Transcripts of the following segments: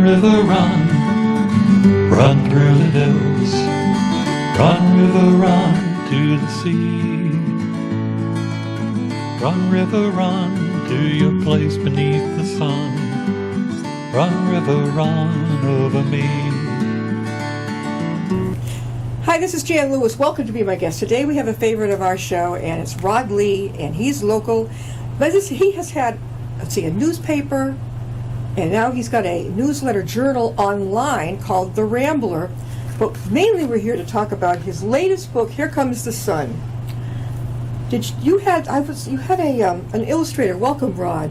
river, run, run through the hills. Run, river, run to the sea. Run, river, run to your place beneath the sun. Run, river, run over me. Hi, this is Jan Lewis. Welcome to be my guest. Today we have a favorite of our show, and it's Rod Lee, and he's local. But he has had, a newspaper, and now he's got a newsletter journal online called The Rambler. But mainly we're here to talk about his latest book, Here Comes the Sun. You had an illustrator. Welcome, Rod.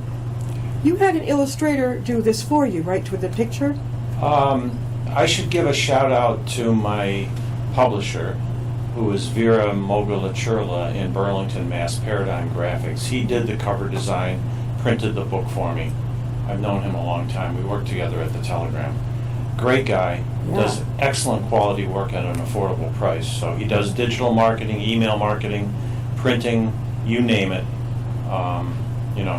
You had an illustrator do this for you, right, with the picture? I should give a shout out to my publisher, who is Vera Mogulachurla in Burlington, Mass. Paradigm Graphics. He did the cover design, printed the book for me. I've known him a long time. We worked together at the Telegram. Great guy. Yeah. Does excellent quality work at an affordable price. So he does digital marketing, email marketing, printing, you name it.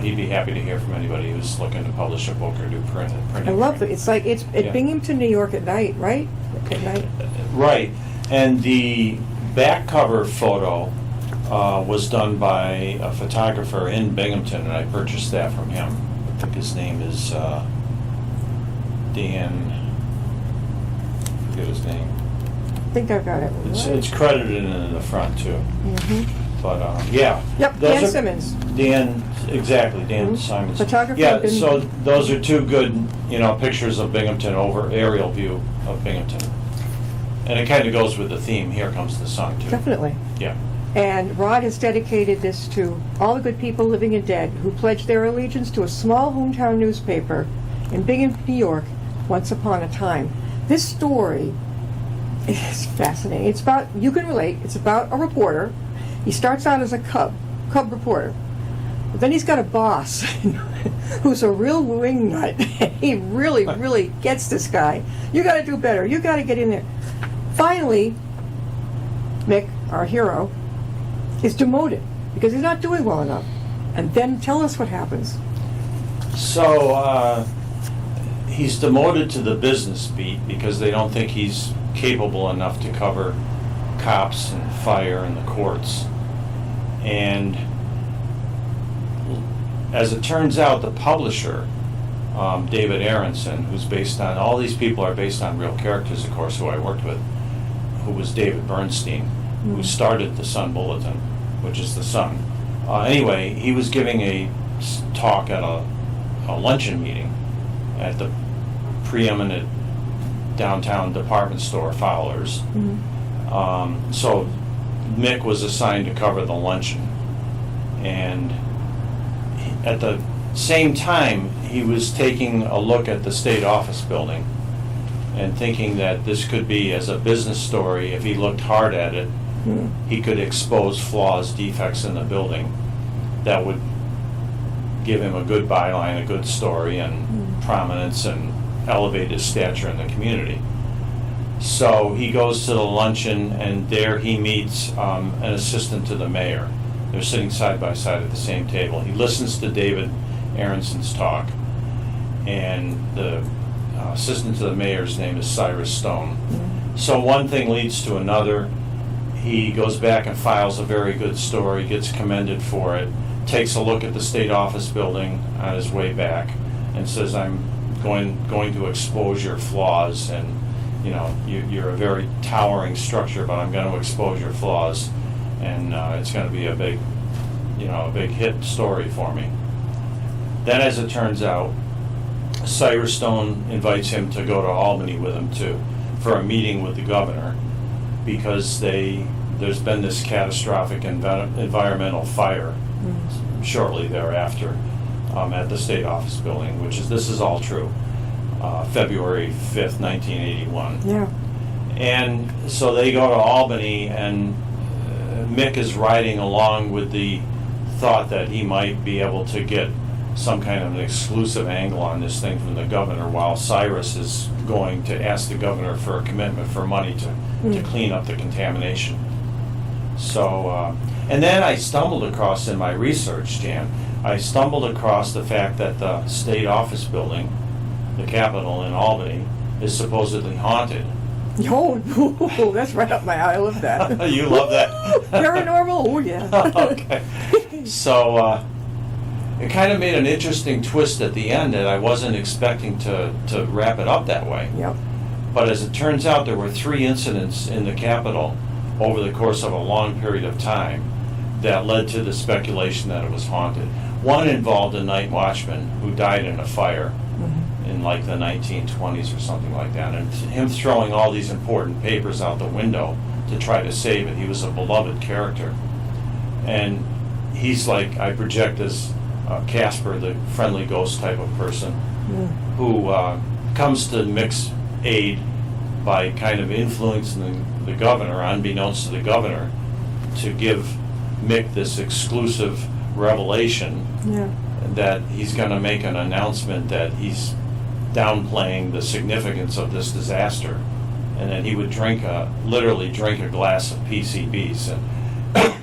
He'd be happy to hear from anybody who's looking to publish a book or do printing. I love it. It's like it's Yeah. Binghamton, New York at night, right? At night. Right. And the back cover photo was done by a photographer in Binghamton, and I purchased that from him. I think his name is Dan. I forget his name. I think I've got it. It's credited in the front too. Mm-hmm. But yeah. Yep, Those Dan are- Simmons. Dan, exactly, Dan Mhm. Simons. Photographer Yeah, in- so those are two good, pictures of Binghamton over aerial view of Binghamton. And it kind of goes with the theme, Here Comes the Sun, too. Definitely. Yeah. And Rod has dedicated this to all the good people living and dead who pledged their allegiance to a small hometown newspaper in Binghamton, New York, once upon a time. This story is fascinating. It's about, you can relate, it's about a reporter. He starts out as a cub reporter. But then he's got a boss who's a real wing nut. He really, really gets this guy. You got to do better. You got to get in there. Finally, Mick, our hero, is demoted because he's not doing well enough. And then tell us what happens. So he's demoted to the business beat because they don't think he's capable enough to cover cops and fire and the courts. And as it turns out, the publisher, David Aronson, who's based on, all these people are based on real characters, of course, who I worked with, who was David Bernstein, who started the Sun Bulletin, which is the Sun. Anyway, he was giving a talk at a luncheon meeting at the preeminent downtown department store, Fowler's. Mm-hmm. So Mick was assigned to cover the luncheon. And at the same time, he was taking a look at the state office building and thinking that this could be, as a business story, if he looked hard at it, he could expose flaws, defects in the building that would give him a good byline, a good story, and prominence, and elevate his stature in the community. So he goes to the luncheon, and there he meets an assistant to the mayor. They're sitting side by side at the same table. He listens to David Aronson's talk, and the assistant to the mayor's name is Cyrus Stone. So one thing leads to another. He goes back and files a very good story, gets commended for it, takes a look at the state office building on his way back, and says, I'm going to expose your flaws, and you're a very towering structure, but I'm going to expose your flaws, and it's going to be a big hit story for me. Then, as it turns out, Cyrus Stone invites him to go to Albany with him too, for a meeting with the governor, because there's been this catastrophic environmental fire shortly thereafter at the state office building, this is all true, February 5th, 1981. Yeah. And so they go to Albany, and Mick is riding along with the thought that he might be able to get some kind of an exclusive angle on this thing from the governor, while Cyrus is going to ask the governor for a commitment for money to clean up the contamination. So, and then I stumbled across, in my research, Jan, I stumbled across the fact that the state office building the Capitol in Albany, is supposedly haunted. Oh, that's right up my alley. I love that. You love that? Paranormal? Oh, yeah. Okay. So it kind of made an interesting twist at the end that I wasn't expecting to wrap it up that way. Yep. But as it turns out, there were 3 incidents in the Capitol over the course of a long period of time that led to the speculation that it was haunted. One involved a night watchman who died in a fire in like the 1920s or something like that, and him throwing all these important papers out the window to try to save it. He was a beloved character. And he's like, I project as Casper, the friendly ghost type of person, who comes to Mick's aid by kind of influencing the governor, unbeknownst to the governor, to give Mick this exclusive revelation Yeah. that he's going to make an announcement that he's downplaying the significance of this disaster, and that he would literally drink a glass of PCBs. And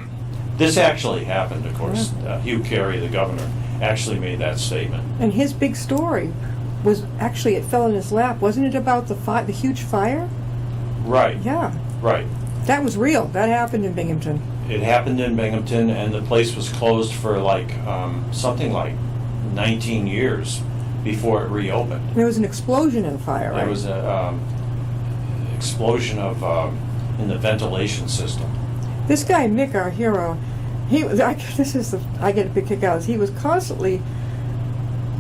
this actually happened, of course. Hugh Carey, the governor, actually made that statement. And his big story was actually, it fell in his lap. Wasn't it about the huge fire? Right, Yeah. right. That was real. That happened in Binghamton. It happened in Binghamton, and the place was closed for like something like 19 years before it reopened. There was an explosion in fire, right? There was a explosion of in the ventilation system. This guy, Mick, our hero, I get a big kick out of this. He was constantly,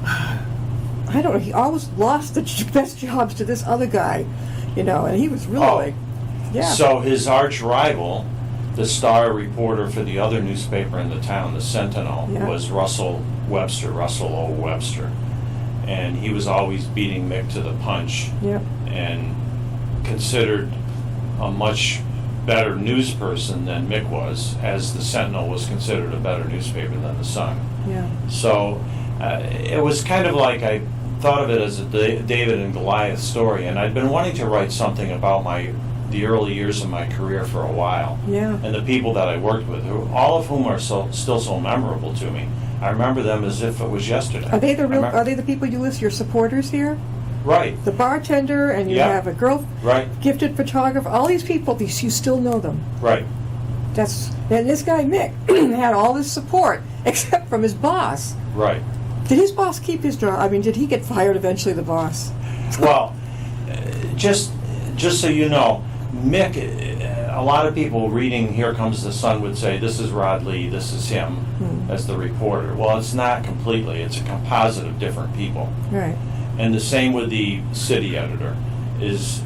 I don't know, he always lost the best jobs to this other guy, and he was really like, yeah. So his arch rival, the star reporter for the other newspaper in the town, the Sentinel, Yeah. was Russell O. Webster. And he was always beating Mick to the punch, Yeah. and considered a much better news person than Mick was, as the Sentinel was considered a better newspaper than the Sun. Yeah. So it was kind of like, I thought of it as a David and Goliath story, and I'd been wanting to write something about the early years of my career for a while, Yeah. and the people that I worked with, all of whom are still so memorable to me. I remember them as if it was yesterday. Are they the real? I remember- Are they the people you list your supporters here? Right, The bartender, and you Yeah. have a girl, right, gifted photographer. All these people, you still know them. right. And this guy Mick had all this support except from his boss. Right. Did his boss keep his job? I mean, did he get fired eventually? The boss. Well, just so you know, Mick, a lot of people reading Here Comes the Sun would say, this is Rod Lee, this is him, as the reporter. Well, it's not completely. It's a composite of different people. Right. And the same with the city editor, is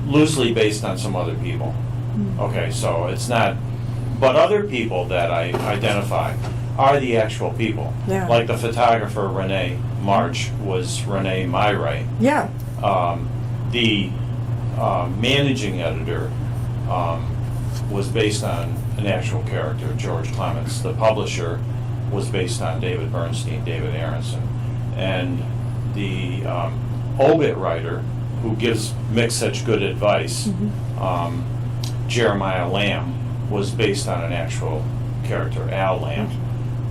loosely based on some other people. Okay, so it's not, but other people that I identify are the actual people. Yeah. Like the photographer Renee March was Renee Myray. Yeah. The managing editor was based on an actual character, George Clements. The publisher was based on David Bernstein, David Aronson. And the obit writer, who gives Mick such good advice, Jeremiah Lamb, was based on an actual character, Al Lamb.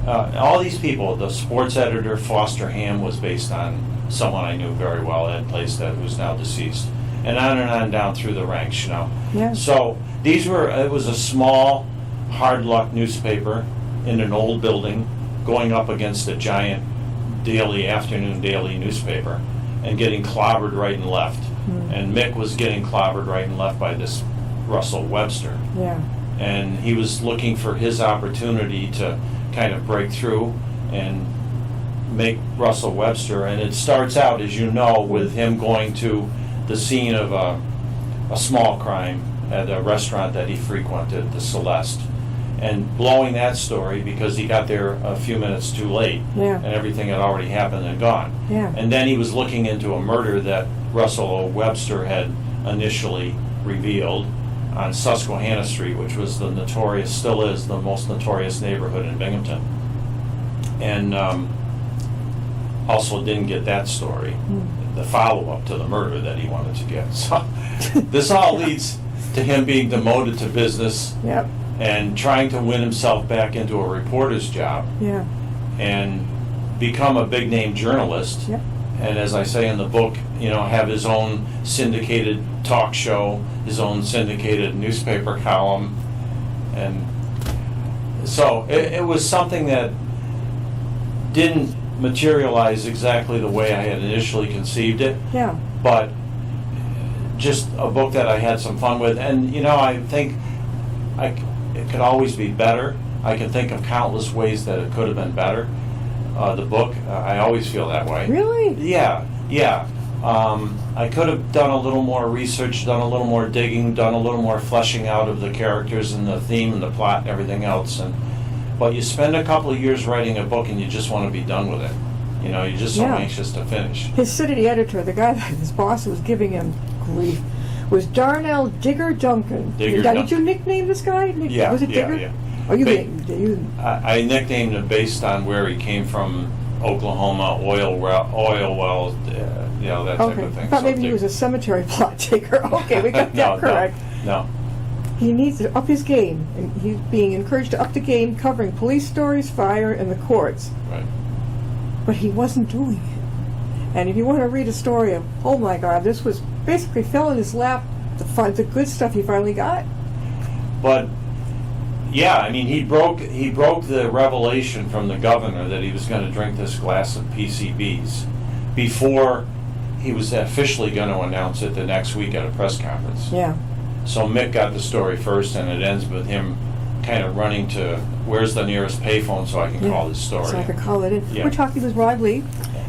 All these people, the sports editor, Foster Ham, was based on someone I knew very well, Ed Placestead, who's now deceased. And on down through the ranks, Yeah. So it was a small, hard luck newspaper in an old building going up against a giant afternoon daily newspaper and getting clobbered right and left. And Mick was getting clobbered right and left by this Russell Webster. Yeah. And he was looking for his opportunity to kind of break through and make Russell Webster. And it starts out, as you know, with him going to the scene of a small crime at a restaurant that he frequented, the Celeste, and blowing that story because he got there a few minutes too late, Yeah. and everything had already happened and gone. Yeah. And then he was looking into a murder that Russell O. Webster had initially revealed on Susquehanna Street, which was still is the most notorious neighborhood in Binghamton. And also didn't get that story, the follow-up to the murder that he wanted to get. So this all leads to him being demoted to business Yep. and trying to win himself back into a reporter's job Yeah. and become a big-name journalist. Yep. and as I say in the book, have his own syndicated talk show, his own syndicated newspaper column. And so it was something that didn't materialize exactly the way I had initially conceived it, Yeah. but just a book that I had some fun with. And, I think it could always be better. I can think of countless ways that it could have been better. The book, I always feel that way. Really? Yeah. I could have done a little more research, done a little more digging, done a little more fleshing out of the characters and the theme and the plot and everything else. But you spend a couple of years writing a book and you just want to be done with it. You're just so Yeah. anxious to finish. His city editor, the guy that his boss was giving him grief, was Darnell Digger Duncan. Digger Did Duncan. you nickname this guy? Yeah, Was it yeah, Digger? yeah. Oh, you, Ba- you I nicknamed him based on where he came from, Oklahoma, oil wells, that type okay. of thing. I thought So maybe he Dig- was a cemetery plot taker. Okay, we got that correct. No. He needs to up his game, and he's being encouraged to up the game, covering police stories, fire, and the courts. Right. But he wasn't doing it. And if you want to read a story of, oh my God, this was basically fell in his lap, the good stuff he finally got. But yeah, I mean, he broke the revelation from the governor that he was going to drink this glass of PCBs before he was officially going to announce it the next week at a press conference. Yeah. So Mick got the story first, and it ends with him kind of running to where's the nearest payphone so I can call this story. So I could call it in. Yeah. We're talking with Rod Lee,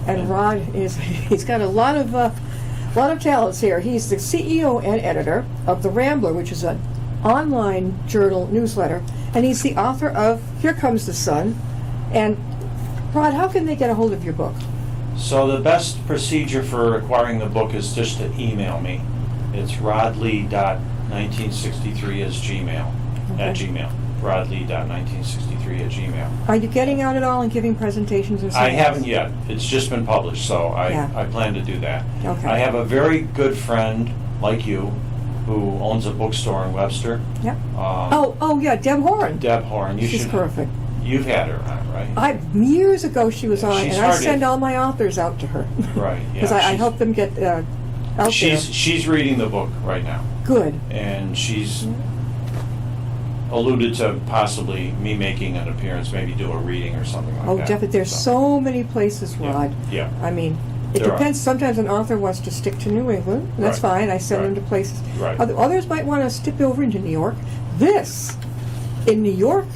and Rod he's got a lot of talents here. He's the CEO and editor of The Rambler, which is an online journal newsletter, and he's the author of Here Comes the Sun. And Rod, how can they get a hold of your book? So the best procedure for acquiring the book is just to email me. It's rodlee.1963 at Gmail. rodlee.1963 Are you getting out at all and giving presentations or something? I haven't yet. It's just been published, so Yeah. I plan to do that. Okay. I have a very good friend like you who owns a bookstore in Webster. Yep. Oh yeah, Deb Horan. Deb Horn. She's perfect. You've had her on, right? Years ago she was on, She's and I hard to- send all my authors out to her. Right, yeah, Because I she's- help them get out there. She's reading the book right now, Good. and she's alluded to possibly me making an appearance, maybe do a reading or something like Oh, that. definitely. There's so many places, Yeah, Rod. yeah. I mean, it There are. depends. Sometimes an author wants to stick to New England, and that's Right. fine. I send them Right. to places. Right. Others might want to step over into New York. This, in New York,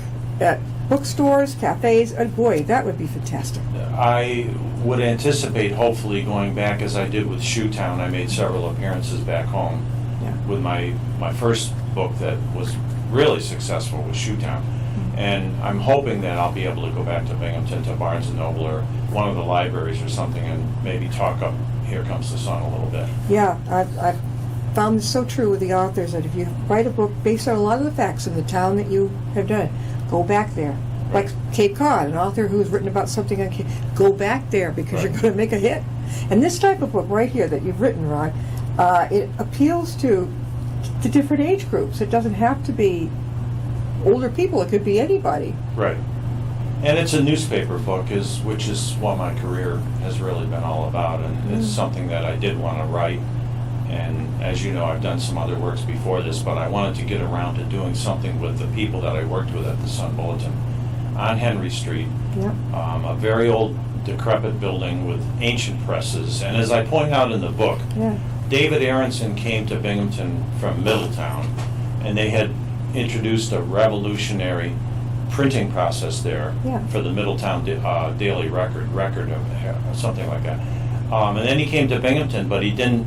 at bookstores, cafes, boy, that would be fantastic. I would anticipate hopefully going back as I did with Shoetown. I made several appearances back home Yeah. with my first book that was really successful with Shoetown. And I'm hoping that I'll be able to go back to Binghamton, to Barnes & Noble or one of the libraries or something, and maybe talk up Here Comes the Sun a little bit. Yeah, I've found this so true with the authors that if you write a book based on a lot of the facts in the town that you have done, go back there. Like Cape Cod, an author who's written about something on Cape, go back there because you're Right. going to make a hit. And this type of book right here that you've written, Rod, it appeals to different age groups. It doesn't have to be older people. It could be anybody. Right. And it's a newspaper book, which is what my career has really been all about, and it's something that I did want to write. And as you know, I've done some other works before this, but I wanted to get around to doing something with the people that I worked with at the Sun Bulletin on Henry Street. Yeah. A very old, decrepit building with ancient presses. And as I point out in the book, Yeah. David Aronson came to Binghamton from Middletown, and they had introduced a revolutionary printing process there Yeah. for the Middletown Daily Record of something like that. And then he came to Binghamton, but he didn't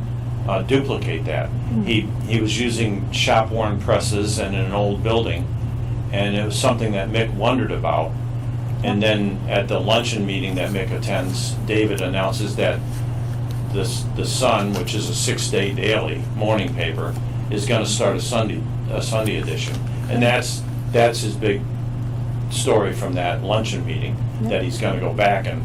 duplicate that. He was using shop-worn presses and in an old building, and it was something that Mick wondered about. And then at the luncheon meeting that Mick attends, David announces that the Sun, which is a 6-day daily morning paper, is going to start a Sunday edition, and that's his big story from that luncheon meeting. That he's going to go back and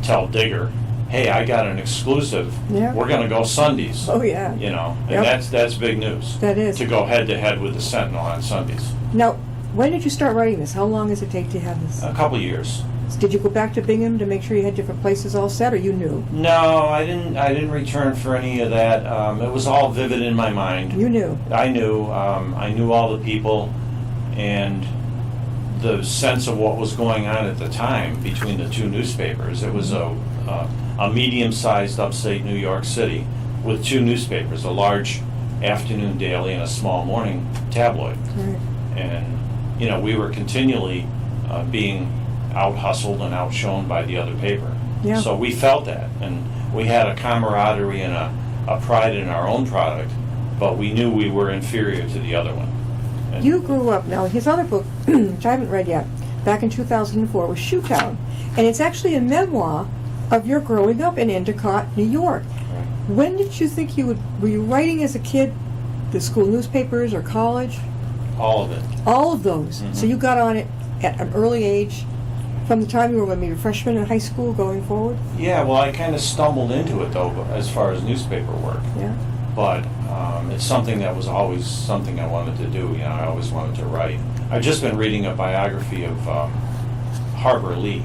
tell Digger, "Hey, I got an exclusive. Yeah. We're going to go Sundays." Oh, yeah. And Yep. that's big news. That is. To go head to head with the Sentinel on Sundays. Now, When did you start writing this? How long does it take to have this? A couple years. Did you go back to Bingham to make sure you had different places all set, or you knew? No, I didn't return for any of that. It was all vivid in my mind. You knew. I knew. I knew all the people, and the sense of what was going on at the time between the two newspapers. It was a medium-sized upstate New York City with two newspapers, a large afternoon daily and a small morning tabloid. Right. And we were continually being out-hustled and outshone by the other paper. Yeah. So we felt that, and we had a camaraderie and a pride in our own product, but we knew we were inferior to the other one. And You grew up, now his other book, which I haven't read yet, back in 2004, was Shoetown. And it's actually a memoir of your growing up in Endicott, New York. Right. When did you think were you writing as a kid, the school newspapers or college? All of it. All of those. Mhm. So you got on it at an early age, from the time you were maybe a freshman in high school going forward? Yeah, well, I kind of stumbled into it, though, as far as newspaper work. Yeah. But it's something that was always something I wanted to do. I always wanted to write. I've just been reading a biography of Harper Lee.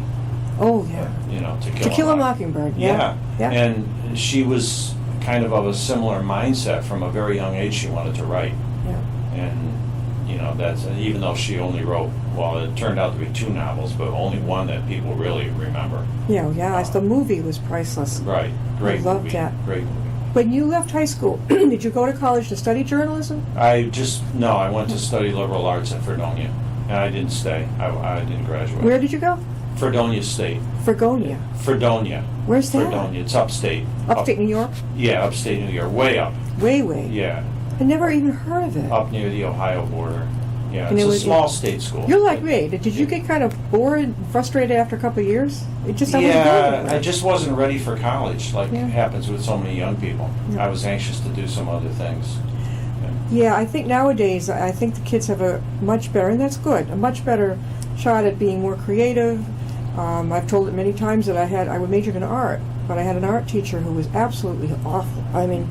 Oh, yeah. To Kill a Mockingbird. Yeah. Yeah. And she was kind of a similar mindset from a very young age. She wanted to write. Yeah. And that's, even though she only wrote, well, it turned out to be 2 novels, but only one that people really remember. Yeah. The movie was priceless. Right. Great loved movie. that. Great movie. When you left high school, did you go to college to study journalism? I went to study liberal arts at Fredonia, and I didn't stay. I didn't graduate. Where did you go? Fredonia State. Fredonia. Fredonia. Where's that? Fredonia. It's upstate. Upstate New York? Yeah, upstate New York. Way up. Way. Yeah. I never even heard of it. Up near the Ohio border. Yeah, And it's it a was- small state school. You're like me. Did you get kind of bored and frustrated after a couple of years? It just I wasn't going Yeah, anywhere. I just wasn't ready for college, like Yeah. happens with so many young people. Yeah. I was anxious to do some other things. Yeah, I think nowadays, I think the kids have a much better, and that's good, a much better shot at being more creative. I've told it many times that I majored in art, but I had an art teacher who was absolutely awful. I mean,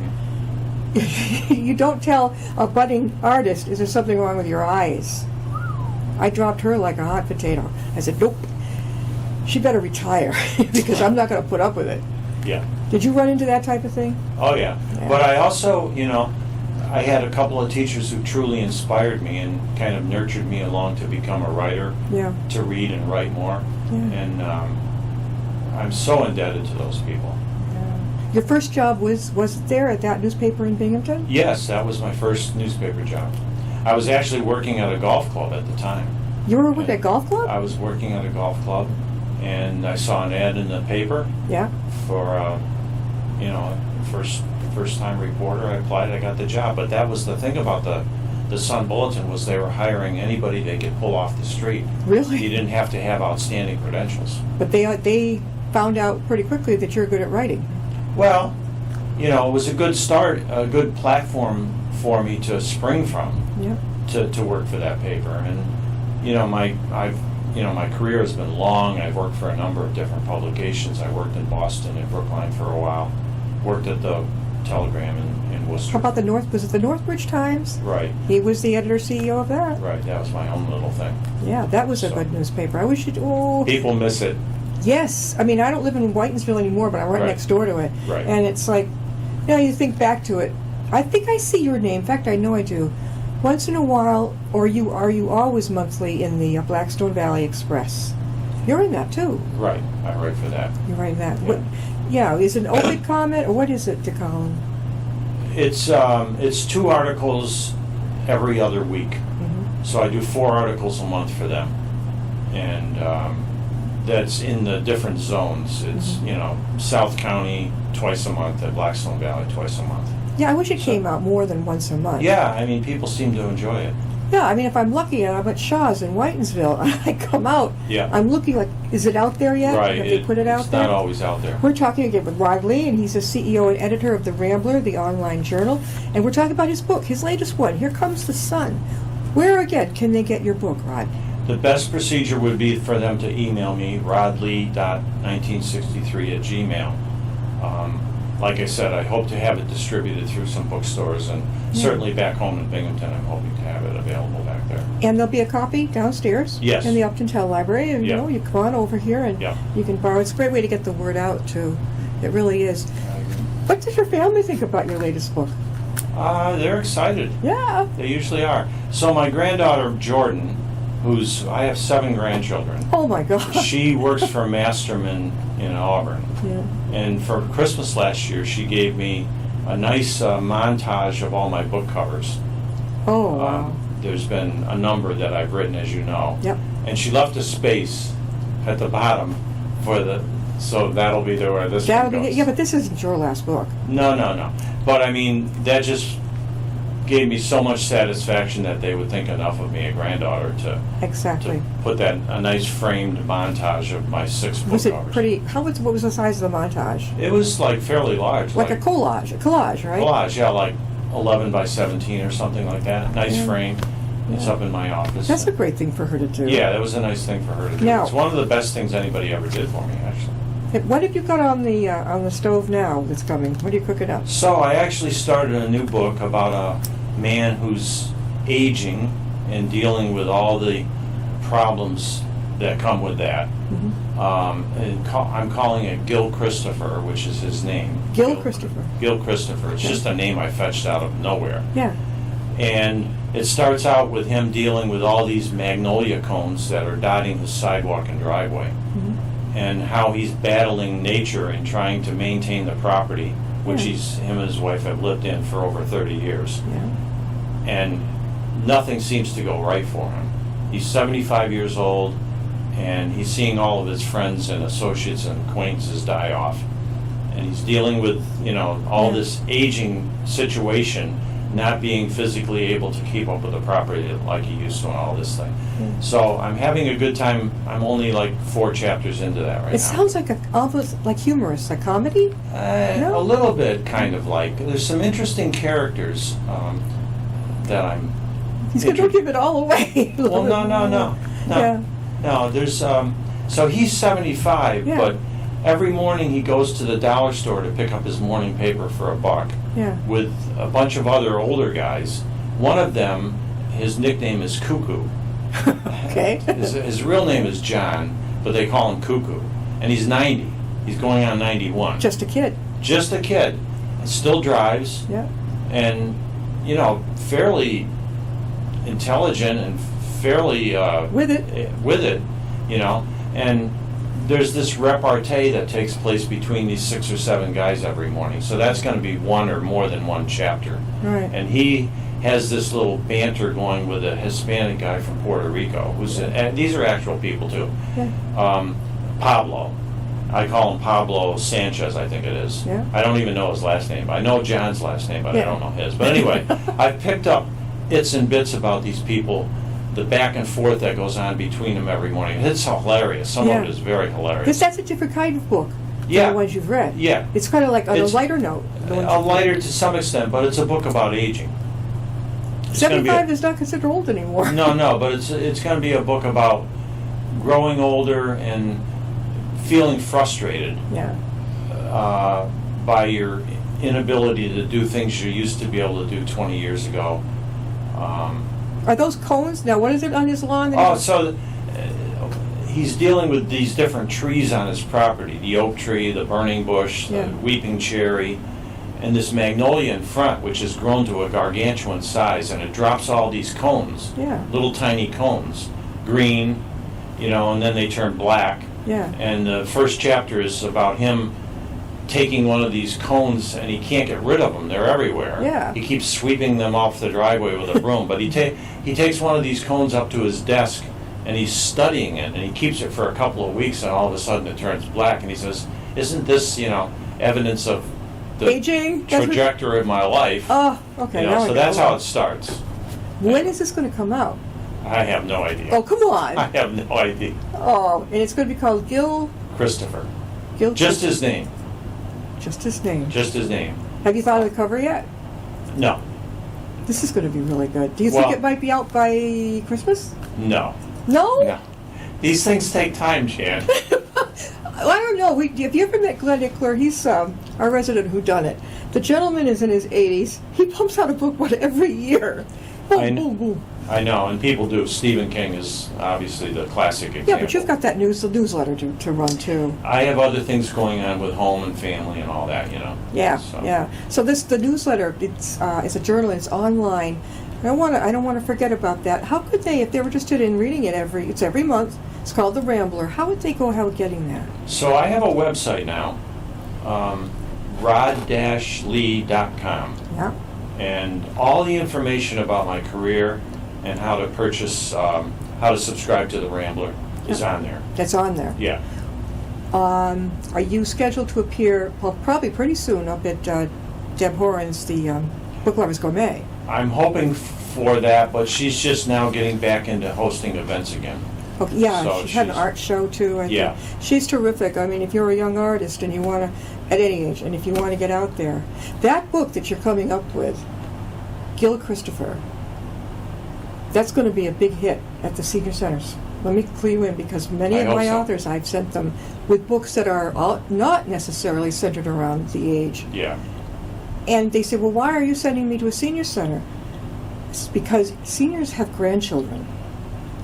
you don't tell a budding artist, is there something wrong with your eyes? I dropped her like a hot potato. I said, nope, she better retire because I'm not going to put up with it. Yeah. Did you run into that type of thing? Oh, yeah. Yeah. But I also, I had a couple of teachers who truly inspired me and kind of nurtured me along to become a writer, Yeah. to read and write more. Yeah. And I'm so indebted to those people. Your first job was it there at that newspaper in Binghamton? Yes, that was my first newspaper job. I was actually working at a golf club at the time. You were with that golf club? I was working at a golf club, and I saw an ad in the paper Yeah. for, first-time reporter. I applied, I got the job. But that was the thing about the Sun Bulletin was they were hiring anybody they could pull off the street. Really? You didn't have to have outstanding credentials. But they found out pretty quickly that you're good at writing. Well, it was a good start, a good platform for me to spring from. Yeah. to work for that paper. And my career has been long. I've worked for a number of different publications. I worked in Boston and Brookline for a while. Worked at the Telegram in Worcester. How about was it the Northbridge Times? Right, He was the editor-CEO of that. right. That was my own little thing. Yeah, that was a So- good newspaper. I wish People miss it. yes. I mean, I don't live in Whitensville anymore, but I'm right Right. next door to it. Right. And it's like, you think back to it. I think I see your name. In fact, I know I do. Once in a while, are you always monthly in the Blackstone Valley Express? You're in that too. Right, I write for that. You're writing that. Yeah. What? Yeah, is it an open comment or what is it, Colin? It's 2 articles every other week. Mm-hmm. So I do 4 articles a month for them. And that's in the different zones. It's, South County twice a month, at Blackstone Valley twice a month. Yeah, I wish it So- came out more than once a month. Yeah, I mean, people seem to enjoy it. Yeah, I mean, if I'm lucky and I'm at Shaw's in Whitensville, I come out. Yeah. I'm looking like, is it out there yet? Right. Have they put it out it's there? not always out there. We're talking again with Rod Lee, and he's the CEO and editor of The Rambler, the online journal. And we're talking about his book, his latest one, Here Comes the Sun. Where, again, can they get your book, Rod? The best procedure would be for them to email me, rodlee.1963@gmail.com. like I said, I hope to have it distributed through some bookstores, and certainly back home in Binghamton, I'm hoping to have it available back there. And there'll be a copy downstairs. Yes. In the Upton Town Library, and Yeah. you come on over here and Yeah. you can borrow. It's a great way to get the word out too. It really is. What does your family think about your latest book? They're excited. Yeah. They usually are. So my granddaughter, Jordan, I have 7 grandchildren. Oh my God. She works for Masterman in Auburn. Yeah. And for Christmas last year, she gave me a nice montage of all my book covers. Oh wow. There's been a number that I've written, as you know. Yep. And she left a space at the bottom so that'll be there where this That'll one be goes. yeah, but this isn't your last book. No. But I mean, that just gave me so much satisfaction that they would think enough of me, a granddaughter, to Exactly. put a nice framed montage of my 6 book Was it covers. pretty? What was the size of the montage? It was like fairly large. Like a collage, right? collage, yeah, like 11 by 17 or something like that. Nice Yeah. frame. It's Yeah. up in my office. That's a great thing for her to do. Yeah, that was a nice thing for her to do. Now- It's one of the best things anybody ever did for me, actually. What have you got on the stove now that's coming? What are you cooking up? So I actually started a new book about a man who's aging and dealing with all the problems that come with that. Mm-hmm. I'm calling it Gil Christopher, which is his name. Gil Christopher. Gil Christopher. It's just a name I fetched out of nowhere. Yeah. And it starts out with him dealing with all these magnolia cones that are dotting the sidewalk and driveway, and how he's battling nature and trying to maintain the property, which Yeah. him and his wife have lived in for over 30 years. Yeah. And nothing seems to go right for him. He's 75 years old, and he's seeing all of his friends and associates and acquaintances die off. And he's dealing with, all Yeah. this aging situation, not being physically able to keep up with the property like he used to and all this thing. Yeah. So I'm having a good time. I'm only like 4 chapters into that right now. It sounds like almost like humorous, a comedy. No? A little bit, kind of like. There's some interesting characters that I'm... He's going to give it all away. Well, no. Yeah. No, there's... So he's 75, Yeah. but every morning he goes to the dollar store to pick up his morning paper for $1 Yeah. with a bunch of other older guys. One of them, his nickname is Cuckoo. Okay. His real name is John, but they call him Cuckoo. And he's 90. He's going on 91. Just a kid. Just a kid. Still drives. Yeah. And, fairly intelligent and fairly... With it. With it, And there's this repartee that takes place between these 6 or 7 guys every morning. So that's going to be one or more than one chapter. Right. And he has this little banter going with a Hispanic guy from Puerto Rico, and these are actual people too. Yeah. Pablo. I call him Pablo Sanchez, I think it is. Yeah. I don't even know his last name. I know John's last name, but I Yeah. don't know his. But anyway, I've picked up bits and bits about these people, the back and forth that goes on between them every morning. It's hilarious. Some Yeah. of it is very hilarious. Because that's a different kind of book Yeah. than the ones you've read. Yeah. It's kind of like on a It's lighter note. the ones A you've read. lighter to some extent, but it's a book about aging. It's gonna be 75 is not considered old anymore. No, but it's going to be a book about growing older and feeling frustrated Yeah. by your inability to do things you used to be able to do 20 years ago. Are those cones? Now, what is it on his lawn? So he's dealing with these different trees on his property, the oak tree, the burning bush, Yeah. the weeping cherry, and this magnolia in front, which has grown to a gargantuan size, and it drops all these cones, Yeah. little tiny cones, green, and then they turn black. Yeah. And the first chapter is about him taking one of these cones, and he can't get rid of them. They're everywhere. Yeah. He keeps sweeping them off the driveway with a broom. But he takes one of these cones up to his desk, and he's studying it, and he keeps it for a couple of weeks, and all of a sudden it turns black. And he says, "Isn't this, evidence of the Aging? That's what- trajectory of my life?" Oh, okay. Now I So got that's it. how it starts. When is this going to come out? I have no idea. Oh, come I on. have no idea. Oh, and it's going to be called Gil. Christopher. Gil. Just his name. Just his name. Just his name. Have you thought of the cover yet? No. This is going to be really good. Do you Well- think it might be out by Christmas? No. No. No. These things take time, Jan. I don't know. Have you ever met Glenn Ickler? He's our resident whodunit. The gentleman is in his 80s. He pumps out a book, every year. Boom, I kn- boom, boom. I know, and people do. Stephen King is obviously the classic example. Yeah, but you've got that newsletter to run, too. I have other things going on with home and family and all that, you know. Yeah, So, yeah. So the newsletter, it's a journal, it's online. I don't want to forget about that. How could they, if they were interested in reading it it's every month, it's called The Rambler, how would they go about getting that? So I have a website now, rod-lee.com, Yeah, and all the information about my career and how to purchase, how to subscribe to The Rambler is on there. that's on there. Yeah. Are you scheduled to appear, well, probably pretty soon, up at Deb Horan's, the Book Lovers Gourmet? I'm hoping for that, but she's just now getting back into hosting events again. Okay, yeah, So she had an she's- art show too. I think. Yeah. She's terrific. I mean, if you're a young artist and you want to, at any age, and if you want to get out there, that book that you're coming up with, Gil Christopher, that's going to be a big hit at the senior centers. Let me clue you in, because many I of hope my so. authors, I've sent them with books that are not necessarily centered around the age. Yeah. And they say, well, why are you sending me to a senior center? It's because seniors have grandchildren.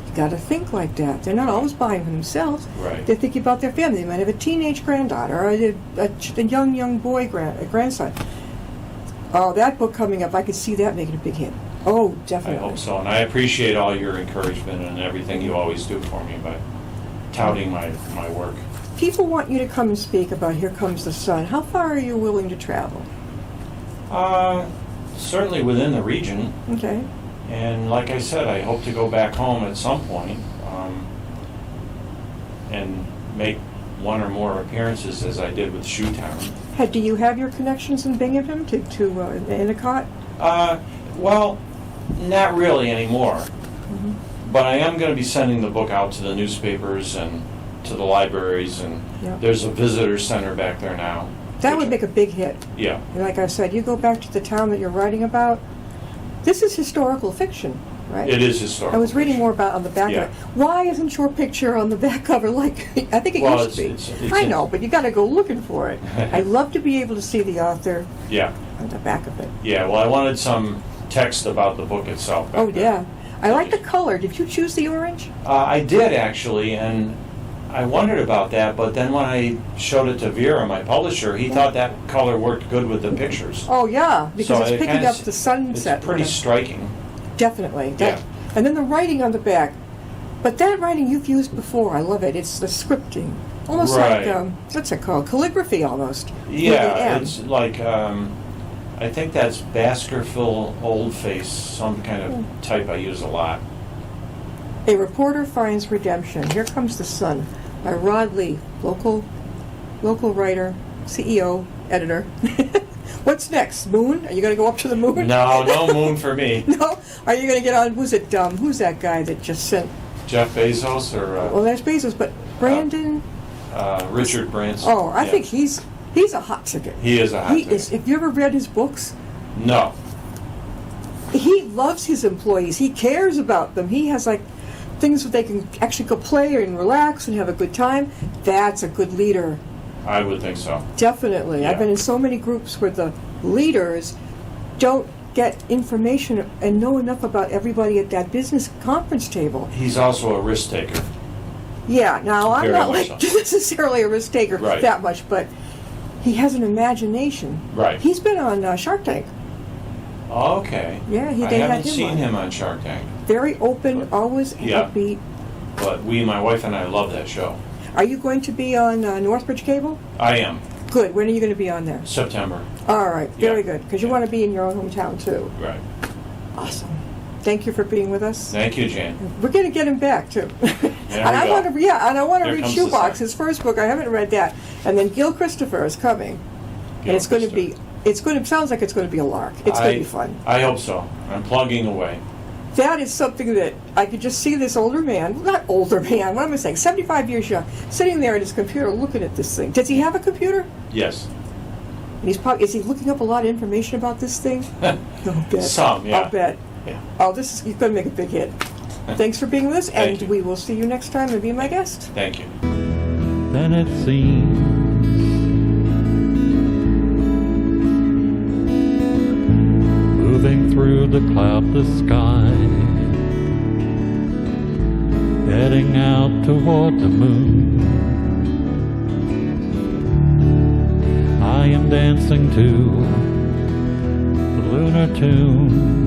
You got to think like that. They're not always buying for themselves. Right. They're thinking about their family. They might have a teenage granddaughter or a young boy grandson. Oh, that book coming up, I could see that making a big hit. Oh, I definitely. hope so, and I appreciate all your encouragement and everything you always do for me by touting my work. People want you to come and speak about Here Comes the Sun. How far are you willing to travel? Certainly within the region, Okay. and like I said, I hope to go back home at some point, and make one or more appearances as I did with Shoetown. Do you have your connections in Binghamton to Endicott? Well, not really anymore, but I am going to be sending the book out to the newspapers and to the libraries, and Yeah. there's a visitor center back there now. That would make a big hit. Yeah. And like I said, you go back to the town that you're writing about. This is historical fiction, right? It is historical. I was reading more about on the back Yeah. of it. Why isn't your picture on the back cover like I think it Well, used to be? it's I know, but you got to go looking for it. I'd love to be able to see the author Yeah, on the back of it. yeah. Well, I wanted some text about the book itself. back Oh there. yeah, I like the color. Did you choose the orange? I did actually, and I wondered about that. But then when I showed it to Vera, my publisher, he thought that color worked good with the pictures. Oh yeah, because So it's it picking kinda up the sunset. It's pretty striking. Definitely. Yeah. And then the writing on the back. But that writing you've used before, I love it. It's the scripting. Almost Right. like, what's it called? Calligraphy almost. with the Yeah, M. it's like I think that's Baskerville Oldface, some kind of type I use a lot. A Reporter Finds Redemption. Here Comes the Sun by Rod Lee, local writer, CEO, editor. What's next? Moon? Are you going to go up to the moon? No moon for me. No? Are you going to get on, who's that guy that just sent, Jeff Bezos or well, there's Bezos, but Brandon? Richard Branson. Oh, I Yeah. think he's a hot ticket. He is a hot ticket. Have you ever read his books? No. He loves his employees. He cares about them. He has like things that they can actually go play and relax and have a good time. That's a good leader. I would think so. Definitely. Yeah. I've been in so many groups where the leaders don't get information and know enough about everybody at that business conference table. He's also a risk taker. Yeah, now I'm Very not much like so. necessarily a risk taker Right. that much, but he has an imagination. Right. He's been on Shark Tank. Okay. Yeah, I they had haven't him seen on. him on Shark Tank, Very open, always Yeah. upbeat. but my wife and I love that show. Are you going to be on Northbridge Cable? I am. Good. When are you going to be on there? September. All right. Very Yeah. good. Because you Yeah. want to be in your own hometown, too. Right. Awesome. Thank you for being with us. Thank you, Jane. We're going to get him back, too. And I we want go. to, and I want to Here read comes the Shoebox, sun. his first book. I haven't read that. And then Gil Christopher is coming. Gil And it's going to be, Christopher. sounds like it's going to be a lark. It's going to be fun. I hope so. I'm plugging away. That is something that I could just see this older man, not older man, what am I saying, 75 years young, sitting there at his computer looking at this thing. Does he have a computer? Yes. And is he looking up a lot of information about this thing? I'll bet. Some, yeah. I'll bet. Yeah. Oh, he's going to make a big hit. Thanks for being with us, Thank and you. we will see you next time and be my guest. Thank you. Then it seems to cloudless sky, heading out toward the moon. I am dancing to the lunar tune.